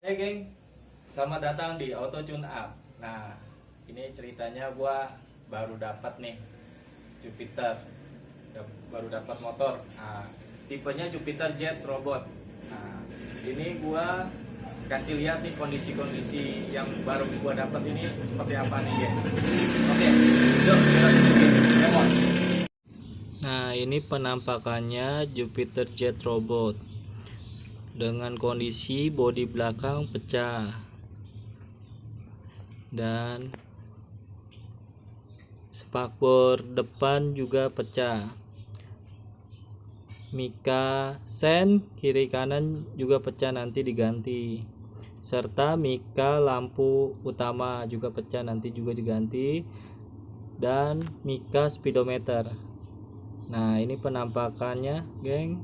Hey geng, selamat datang di Auto Tune Up. Nah, ini ceritanya gua baru dapat nih Jupiter, baru dapat motor. Nah, tipenya Jupiter Jet Robot. Nah, ini gua kasih lihat nih kondisi-kondisi yang baru gua dapat ini seperti apa nih geng. Oke, yuk kita tunjukin. Lemon. Nah, ini penampakannya Jupiter Jet Robot dengan kondisi bodi belakang pecah dan spakbor depan juga pecah. Mika sen kiri kanan juga pecah, nanti diganti, serta mika lampu utama juga pecah, nanti juga diganti, dan mika speedometer. Nah, ini penampakannya geng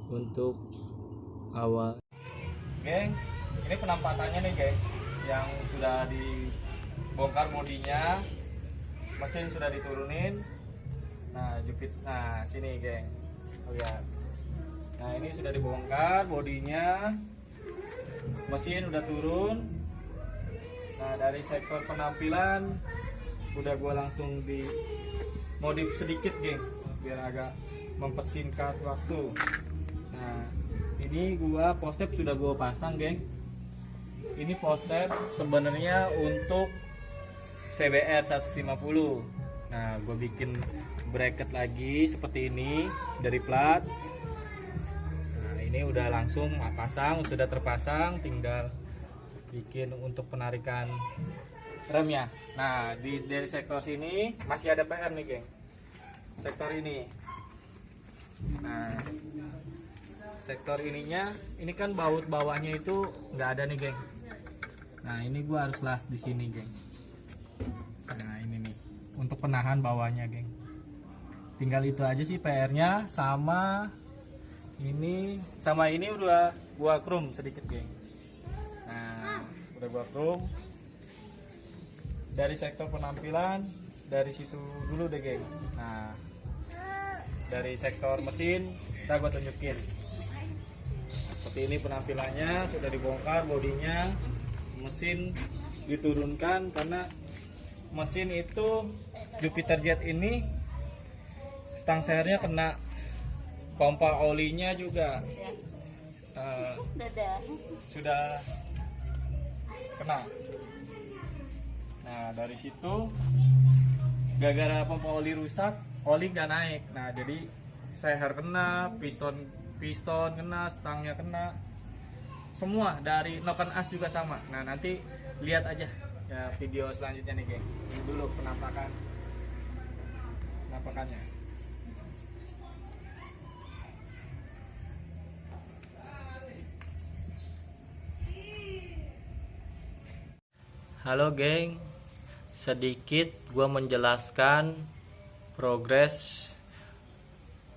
untuk awal. Geng, ini penampakannya nih geng, yang sudah dibongkar bodinya, mesin sudah diturunin. Nah, sini geng, lihat. Nah, ini sudah dibongkar bodinya, mesin udah turun. Nah, dari sektor penampilan udah gua langsung di modif sedikit geng, biar agak mempersingkat waktu. Nah, ini gua postep sudah gua pasang geng. Ini postep sebenarnya untuk CBR 150. Nah, gua bikin bracket lagi seperti ini dari plat. Nah, ini udah langsung pasang, sudah terpasang, tinggal bikin untuk penarikan remnya. Nah, dari sektor sini masih ada PR nih geng, sektor ini. Nah, sektor ininya, ini kan baut bawahnya itu nggak ada nih geng. Nah, ini gua harus las di sini geng. Nah, ini nih untuk penahan bawahnya geng. Tinggal itu aja sih PR-nya. Sama ini udah gua chrome sedikit geng. Nah, udah gua chrome. Dari sektor penampilan dari situ dulu deh geng. Nah, dari sektor mesin kita gua tunjukin. Seperti ini penampilannya, sudah dibongkar bodinya, mesin diturunkan karena mesin itu Jupiter Jet ini stang sernya kena, pompa olinya juga sudah kena. Nah, dari situ gara-gara pompa oli rusak, oli nggak naik. Nah, jadi seher kena, piston kena, stangnya kena, semua dari noken as juga sama. Nah, nanti lihat aja ya video selanjutnya nih geng. Ini dulu penampakannya. Halo geng, sedikit gua menjelaskan progres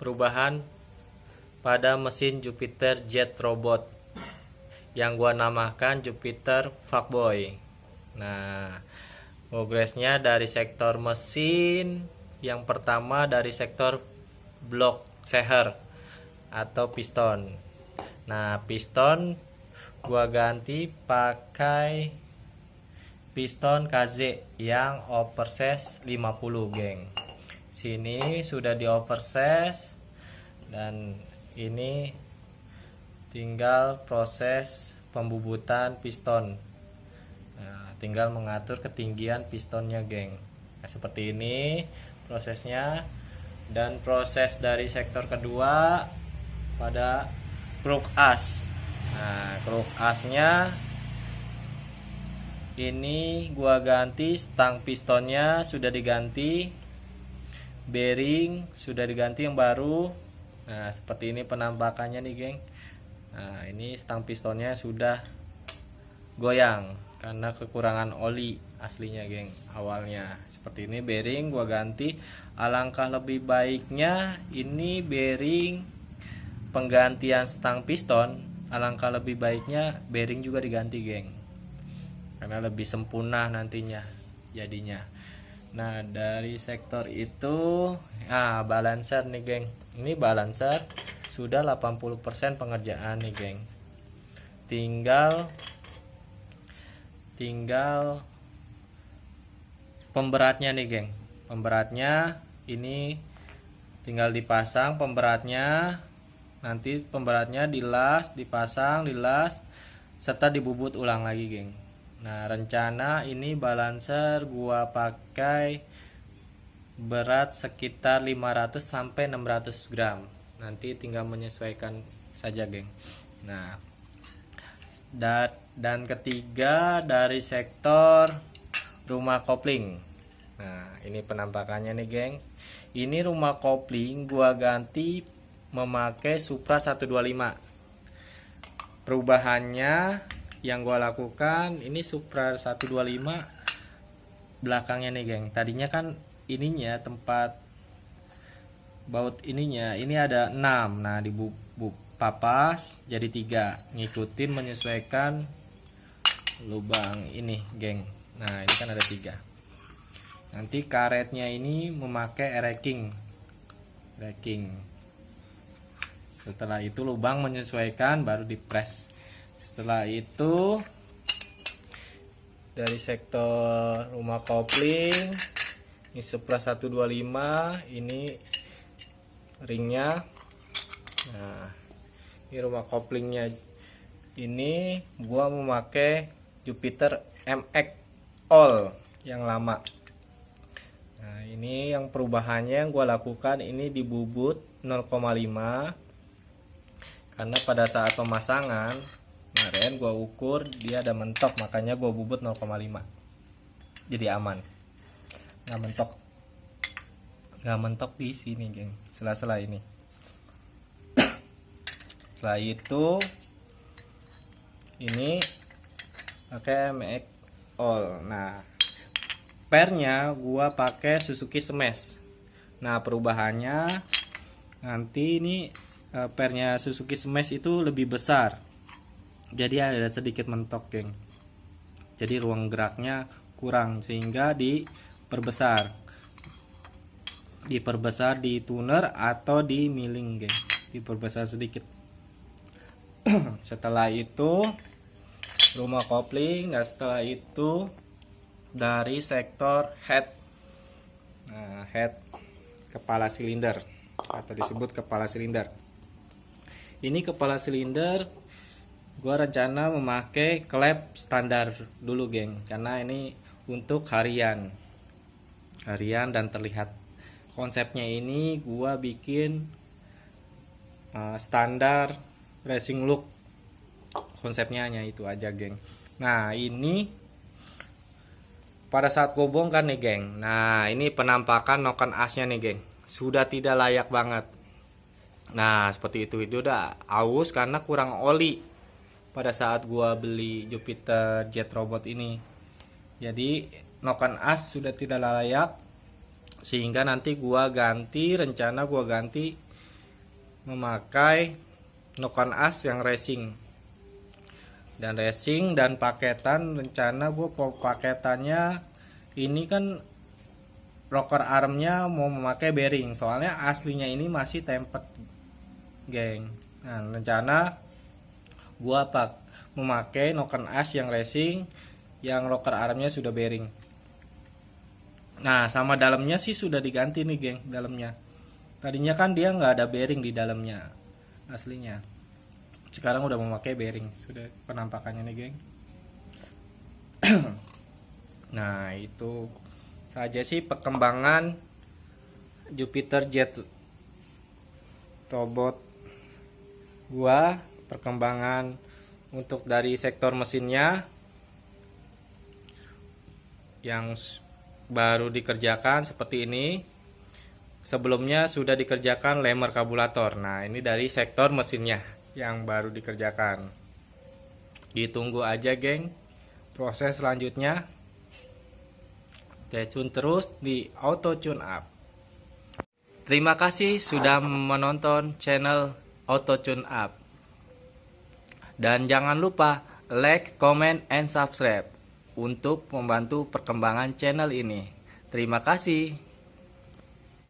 perubahan pada mesin Jupiter Jet Robot yang gua namakan Jupiter Fuckboy. Nah, progresnya dari sektor mesin, yang pertama dari sektor blok seher atau piston. Nah, piston gua ganti pakai piston KZ yang oversize 50 geng. Sini sudah di oversize dan ini tinggal proses pembubutan piston. Nah, tinggal mengatur ketinggian pistonnya geng. Nah, seperti ini prosesnya. Dan proses dari sektor kedua pada kruk as. Nah, kruk asnya ini gua ganti, stang pistonnya sudah diganti, bearing sudah diganti yang baru. Nah, seperti ini penampakannya nih geng. Nah, ini stang pistonnya sudah goyang karena kekurangan oli aslinya geng awalnya. Seperti ini bearing gua ganti. Alangkah lebih baiknya ini bearing penggantian stang piston, alangkah lebih baiknya bearing juga diganti geng, karena lebih sempurna nantinya jadinya. Nah, dari sektor itu balancer nih geng. Ini balancer sudah 80% pengerjaan nih geng. tinggal pemberatnya nih geng. Pemberatnya ini tinggal dipasang pemberatnya, nanti pemberatnya dilas, dipasang, dilas, serta dibubut ulang lagi geng. Nah rencana ini balancer gua pakai berat sekitar 500 sampai 600 gram. Nanti tinggal menyesuaikan saja geng. Nah dan ketiga dari sektor rumah kopling. Nah ini penampakannya nih geng. Ini rumah kopling gua ganti memakai Supra 125. Perubahannya yang gua lakukan, ini Supra 125 belakangnya nih geng. Tadinya kan ininya tempat baut ininya ini ada 6. Nah papas jadi 3, ngikutin menyesuaikan lubang ini geng. Nah ini kan ada 3. Nanti karetnya ini memakai racking. Setelah itu lubang menyesuaikan baru dipres. Setelah itu dari sektor rumah kopling, ini Supra 125, ini ringnya. Nah ini rumah koplingnya, ini gua memakai Jupiter MX All yang lama. Nah ini yang perubahannya yang gua lakukan, ini dibubut 0,5 karena pada saat pemasangan kemarin gua ukur dia ada mentok, makanya gua bubut 0,5 jadi aman, nggak mentok di sini geng, sela-sela ini. Setelah itu ini pakai MX All. Nah pernya gua pakai Suzuki Smash. Nah perubahannya nanti ini pernya Suzuki Smash itu lebih besar, jadi ada sedikit mentok geng, jadi ruang geraknya kurang, sehingga diperbesar di tuner atau di milling geng, diperbesar sedikit. Setelah itu rumah kopling. Nah setelah itu dari sektor head. Nah head kepala silinder atau disebut kepala silinder. Ini kepala silinder gua rencana memakai klep standar dulu geng, karena ini untuk harian dan terlihat. Konsepnya ini gua bikin standar racing look, konsepnya hanya itu aja geng. Nah ini pada saat gue bongkar nih geng, nah ini penampakan noken asnya nih geng, sudah tidak layak banget. Nah seperti itu udah aus karena kurang oli pada saat gua beli Jupiter Jet Robot ini. Jadi noken as sudah tidak layak, sehingga nanti rencana gua ganti memakai noken as yang racing dan paketan. Rencana gue paketannya ini kan rocker armnya mau memakai bearing, soalnya aslinya ini masih tempered geng. Nah rencana gue memakai noken as yang racing, yang rocker armnya sudah bearing. Nah sama dalamnya sih sudah diganti nih geng, dalamnya tadinya kan dia nggak ada bearing di dalamnya aslinya, sekarang udah memakai bearing, sudah penampakannya nih geng. Nah itu saja sih perkembangan Jupiter Jet Robot gua, perkembangan untuk dari sektor mesinnya yang baru dikerjakan seperti ini. Sebelumnya sudah dikerjakan lemer karburator. Nah ini dari sektor mesinnya yang baru dikerjakan. Ditunggu aja geng proses selanjutnya. Stay tune terus di Auto Tune Up. Terima kasih sudah menonton channel Auto Tune Up. Dan jangan lupa like, comment, and subscribe untuk membantu perkembangan channel ini. Terima kasih.